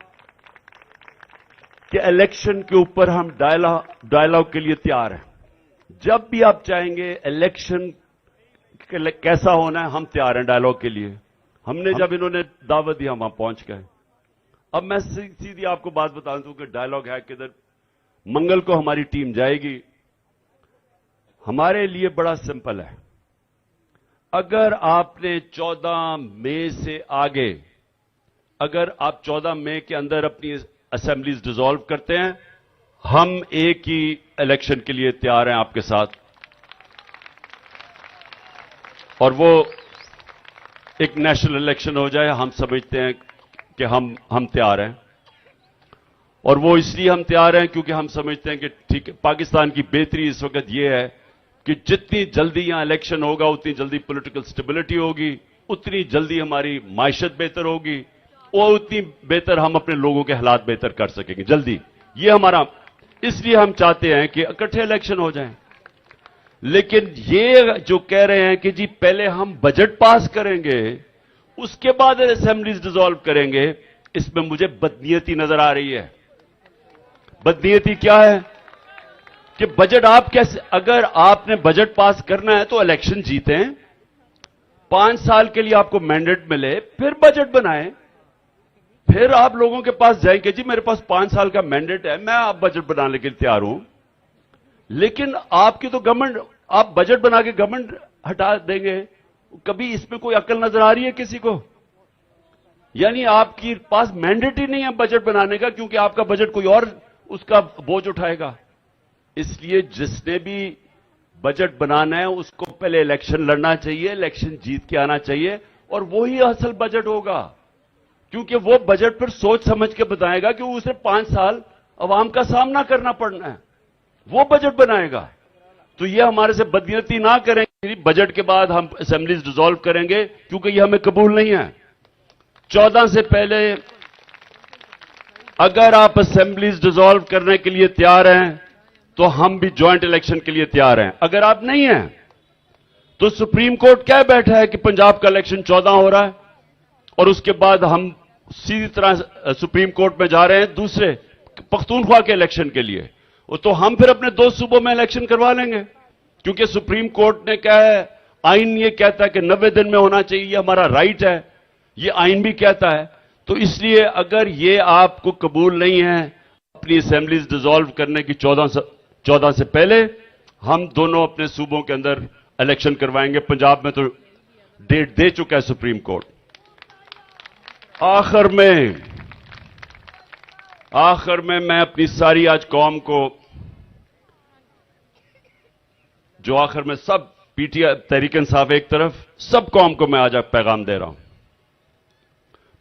कि इलेक्शन के ऊपर हम डायलॉग के लिए तैयार हैं। जब भी आप चाहेंगे इलेक्शन कैसा होना है, हम तैयार हैं डायलॉग के लिए। हमने जब इन्होंने दावत दी, हम वहां पहुंच गए। अब मैं सीधी आपको बात बता दूं कि डायलॉग है किधर। मंगल को हमारी टीम जाएगी। हमारे लिए बड़ा सिंपल है, अगर आपने 14 मई से आगे, अगर आप 14 मई के अंदर अपनी असेंबलीज डिसॉल्व करते हैं, हम एक ही इलेक्शन के लिए तैयार हैं आपके साथ। और वो एक नेशनल इलेक्शन हो जाए, हम समझते हैं कि हम तैयार हैं। और वो इसलिए हम तैयार हैं क्योंकि हम समझते हैं कि ठीक है, पाकिस्तान की बेहतरी इस वक्त ये है कि जितनी जल्दी यहां इलेक्शन होगा उतनी जल्दी पॉलिटिकल स्टेबिलिटी होगी, उतनी जल्दी हमारी मायशत बेहतर होगी और उतनी बेहतर हम अपने लोगों के हालात बेहतर कर सकेंगे जल्दी। ये हमारा, इसलिए हम चाहते हैं कि इकट्ठे इलेक्शन हो जाएं। लेकिन ये जो कह रहे हैं कि जी पहले हम बजट पास करेंगे उसके बाद असेंबलीज डिसॉल्व करेंगे, इसमें मुझे बदनीयती नजर आ रही है। बदनीयती क्या है कि बजट आप कैसे, अगर आपने बजट पास करना है तो इलेक्शन जीतें, 5 साल के लिए आपको मैंडेट मिले, फिर बजट बनाएं, फिर आप लोगों के पास जाएंगे जी मेरे पास 5 साल का मैंडेट है, मैं आप बजट बनाने के लिए तैयार हूं। लेकिन आपकी तो गवर्नमेंट, आप बजट बना के गवर्नमेंट हटा देंगे, कभी इसमें कोई अकल नजर आ रही है किसी को? यानी आपके पास मैंडेट ही नहीं है बजट बनाने का, क्योंकि आपका बजट कोई और उसका बोझ उठाएगा। इसलिए जिसने भी बजट बनाना है उसको पहले इलेक्शन लड़ना चाहिए, इलेक्शन जीत के आना चाहिए, और वही असल बजट होगा, क्योंकि वो बजट फिर सोच समझ के बताएगा कि उसे 5 साल अवाम का सामना करना पड़ना है, वो बजट बनाएगा। तो ये हमारे से बदनीयती ना करेंगे, बजट के बाद हम असेंबलीज डिसॉल्व करेंगे, क्योंकि ये हमें कबूल नहीं है। 14 से पहले अगर आप असेंबलीज डिसॉल्व करने के लिए तैयार हैं तो हम भी ज्वाइंट इलेक्शन के लिए तैयार हैं। अगर आप नहीं हैं तो सुप्रीम कोर्ट कह बैठा है कि पंजाब का इलेक्शन 14 हो रहा है, और उसके बाद हम सीधी तरह सुप्रीम कोर्ट में जा रहे हैं दूसरे पख्तूनख्वा के इलेक्शन के लिए। तो हम फिर अपने 2 सूबों में इलेक्शन करवा लेंगे, क्योंकि सुप्रीम कोर्ट ने कहा है, आइन ये कहता है कि 90 दिन में होना चाहिए, ये हमारा राइट है, ये आइन भी कहता है। तो इसलिए अगर ये आपको कबूल नहीं है अपनी असेंबलीज डिसॉल्व करने की 14 से पहले, हम दोनों अपने सूबों के अंदर इलेक्शन करवाएंगे। पंजाब में तो डेट दे चुका है सुप्रीम कोर्ट। आखिर में मैं अपनी सारी आज कौम को, जो आखिर में सब पीटीआई तहरीक इंसाफ एक तरफ, सब कौम को मैं आज पैगाम दे रहा हूं।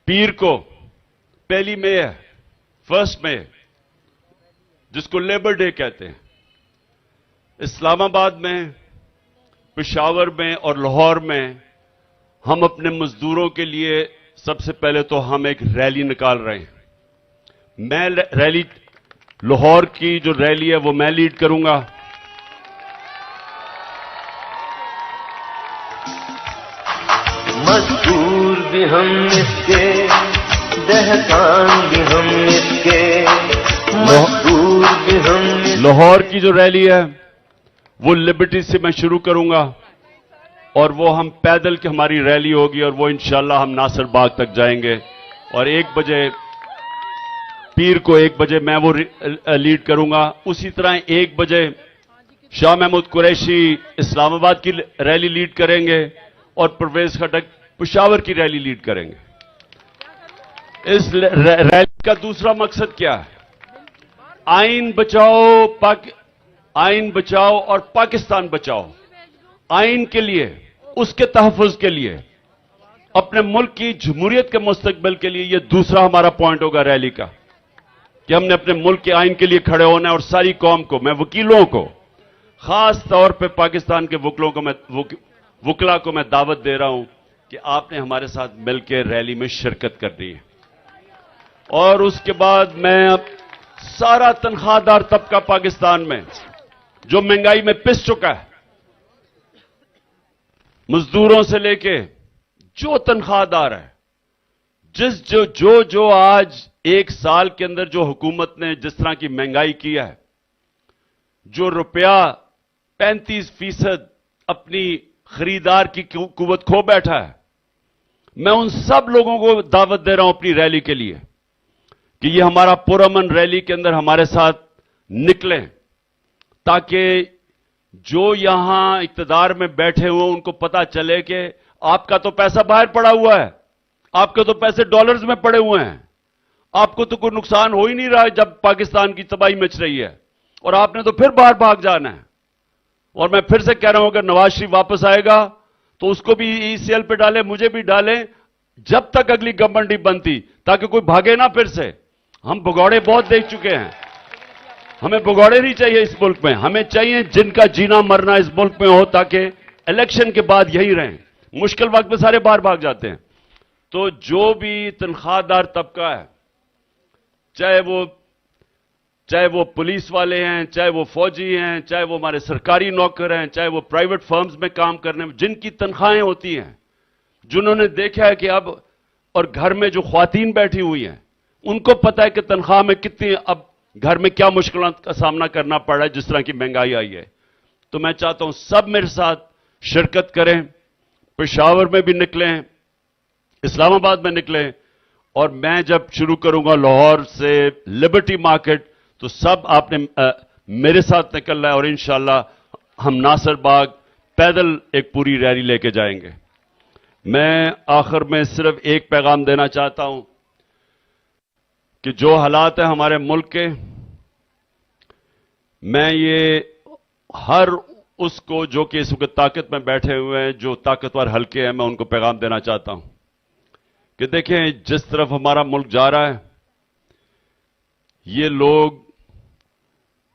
पीर को 1 मई है, 1 मई, जिसको लेबर डे कहते हैं। इस्लामाबाद में, पेशावर में और लाहौर में हम अपने मजदूरों के लिए सबसे पहले तो हम एक रैली निकाल रहे हैं। मैं रैली, लाहौर की जो रैली है वो मैं लीड करूंगा। मजदूर भी हम इसके, दहकान भी हम इसके, मजदूर भी हम। लाहौर की जो रैली है वो लिबर्टी से मैं शुरू करूंगा, और वो हम पैदल की हमारी रैली होगी, और वो इंशाल्लाह हम नासिर बाग तक जाएंगे। और 1 बजे पीर को 1 बजे मैं वो लीड करूंगा। उसी तरह 1 बजे शाह महमूद कुरैशी इस्लामाबाद की रैली लीड करेंगे, और परवेज खटक पेशावर की रैली लीड करेंगे। इस रैली का दूसरा मकसद क्या है? आइन बचाओ और पाकिस्तान बचाओ। आइन के लिए, उसके तहफ़्फ़ुज़ के लिए, अपने मुल्क की जमहूरियत के मुस्तकबिल के लिए, यह दूसरा हमारा पॉइंट होगा रैली का, कि हमने अपने मुल्क के आइन के लिए खड़े होना है। और सारी कौम को, मैं वकीलों को, खास तौर पे पाकिस्तान के वकला को मैं दावत दे रहा हूं कि आपने हमारे साथ मिलकर रैली में शिरकत करनी है। और उसके बाद मैं अब सारा तनख्वाहदार तबका पाकिस्तान में, जो महंगाई में पिस चुका है, मजदूरों से लेके जो तनख्वाहदार है, जो आज 1 साल के अंदर जो हुकूमत ने जिस तरह की महंगाई की है, जो रुपया 35% अपनी खरीदार की कुव्वत खो बैठा है, मैं उन सब लोगों को दावत दे रहा हूं अपनी रैली के लिए कि ये हमारा पुरअमन रैली के अंदर हमारे साथ निकलें, ताकि जो यहां इक्तदार में बैठे हुए उनको पता चले कि आपका तो पैसा बाहर पड़ा हुआ है, आपके तो पैसे डॉलर्स में पड़े हुए हैं, आपको तो कोई नुकसान हो ही नहीं रहा है जब पाकिस्तान की तबाही मच रही है, और आपने तो फिर बाहर भाग जाना है। और मैं फिर से कह रहा हूं, अगर नवाज शरीफ वापस आएगा तो उसको भी ईसीएल पे डालें, मुझे भी डालें, जब तक अगली गवर्नमेंट नहीं बनती, ताकि कोई भागे ना फिर से। हम भगौड़े बहुत देख चुके हैं। हमें भगौड़े नहीं चाहिए इस मुल्क में, हमें चाहिए जिनका जीना मरना इस मुल्क में हो, ताकि इलेक्शन के बाद यही रहें। मुश्किल वक्त में सारे बाहर भाग जाते हैं। तो जो भी तनख्वाहदार तबका है, चाहे वो पुलिस वाले हैं, चाहे वो फौजी हैं, चाहे वो हमारे सरकारी नौकर हैं, चाहे वो प्राइवेट फर्म्स में काम करने में जिनकी तनख्वाहें होती हैं, जिन्होंने देखा है कि अब, और घर में जो ख्वातीन बैठी हुई हैं, उनको पता है कि तनख्वाह में कितनी, अब घर में क्या मुश्किलों का सामना करना पड़ रहा है जिस तरह की महंगाई आई है। तो मैं चाहता हूं सब मेरे साथ शिरकत करें, पेशावर में भी निकलें, इस्लामाबाद में निकलें, और मैं जब शुरू करूंगा लाहौर से लिबर्टी मार्केट, तो सब आपने मेरे साथ निकलना है, और इंशाअल्लाह हम नासिर बाग पैदल एक पूरी रैली लेके जाएंगे। मैं आखिर में सिर्फ एक पैगाम देना चाहता हूं कि जो हालात है हमारे मुल्क के, मैं ये हर उसको जो कि इस वक्त ताकत में बैठे हुए हैं, जो ताकतवर हल्के हैं, मैं उनको पैगाम देना चाहता हूं कि देखें जिस तरफ हमारा मुल्क जा रहा है, ये लोग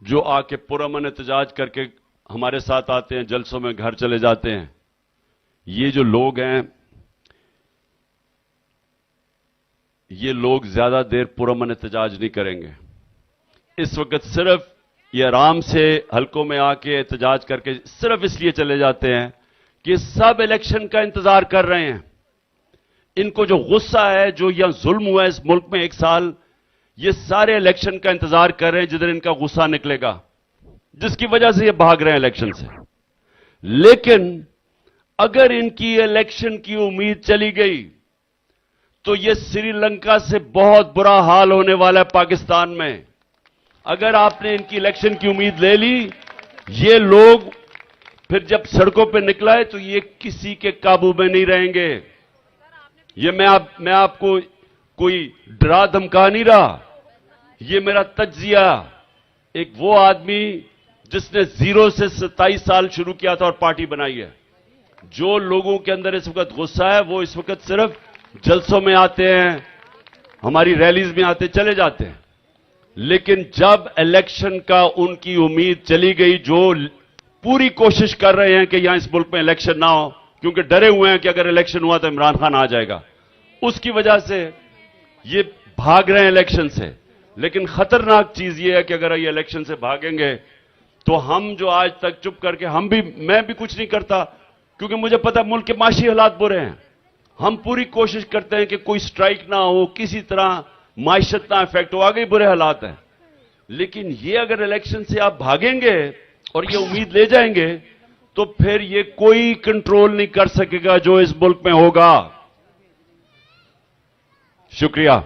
जो आके पुरअमन एहतजाज करके हमारे साथ आते हैं, जलसों में घर चले जाते हैं, ये जो लोग हैं, ये लोग ज्यादा देर पुरअमन एहतजाज नहीं करेंगे। इस वक्त सिर्फ ये आराम से हलकों में आके एहतजाज करके सिर्फ इसलिए चले जाते हैं कि सब इलेक्शन का इंतजार कर रहे हैं। इनको जो गुस्सा है, जो यहां जुल्म हुआ है इस मुल्क में 1 साल, ये सारे इलेक्शन का इंतजार कर रहे हैं जिधर इनका गुस्सा निकलेगा, जिसकी वजह से ये भाग रहे हैं इलेक्शन से। लेकिन अगर इनकी इलेक्शन की उम्मीद चली गई तो ये श्रीलंका से बहुत बुरा हाल होने वाला है पाकिस्तान में। अगर आपने इनकी इलेक्शन की उम्मीद ले ली, ये लोग फिर जब सड़कों पे निकला है तो ये किसी के काबू में नहीं रहेंगे। ये मैं आपको कोई डरा धमका नहीं रहा, ये मेरा तज्जिया, एक वो आदमी जिसने 0 से 27 साल शुरू किया था और पार्टी बनाई है। जो लोगों के अंदर इस वक्त गुस्सा है, वो इस वक्त सिर्फ जलसों में आते हैं, हमारी रैलीज में आते चले जाते हैं। लेकिन जब इलेक्शन का उनकी उम्मीद चली गई, जो पूरी कोशिश कर रहे हैं कि यहां इस मुल्क में इलेक्शन ना हो, क्योंकि डरे हुए हैं कि अगर इलेक्शन हुआ तो इमरान खान आ जाएगा, उसकी वजह से ये भाग रहे हैं इलेक्शन से। लेकिन खतरनाक चीज ये है कि अगर ये इलेक्शन से भागेंगे तो हम जो आज तक चुप करके, मैं भी कुछ नहीं करता, क्योंकि मुझे पता है मुल्क के माशी हालात बुरे हैं। हम पूरी कोशिश करते हैं कि कोई स्ट्राइक ना हो, किसी तरह माइशत ना इफेक्ट हो, आगे बुरे हालात हैं। लेकिन ये अगर इलेक्शन से आप भागेंगे और ये उम्मीद ले जाएंगे, तो फिर ये कोई कंट्रोल नहीं कर सकेगा जो इस मुल्क में होगा। शुक्रिया।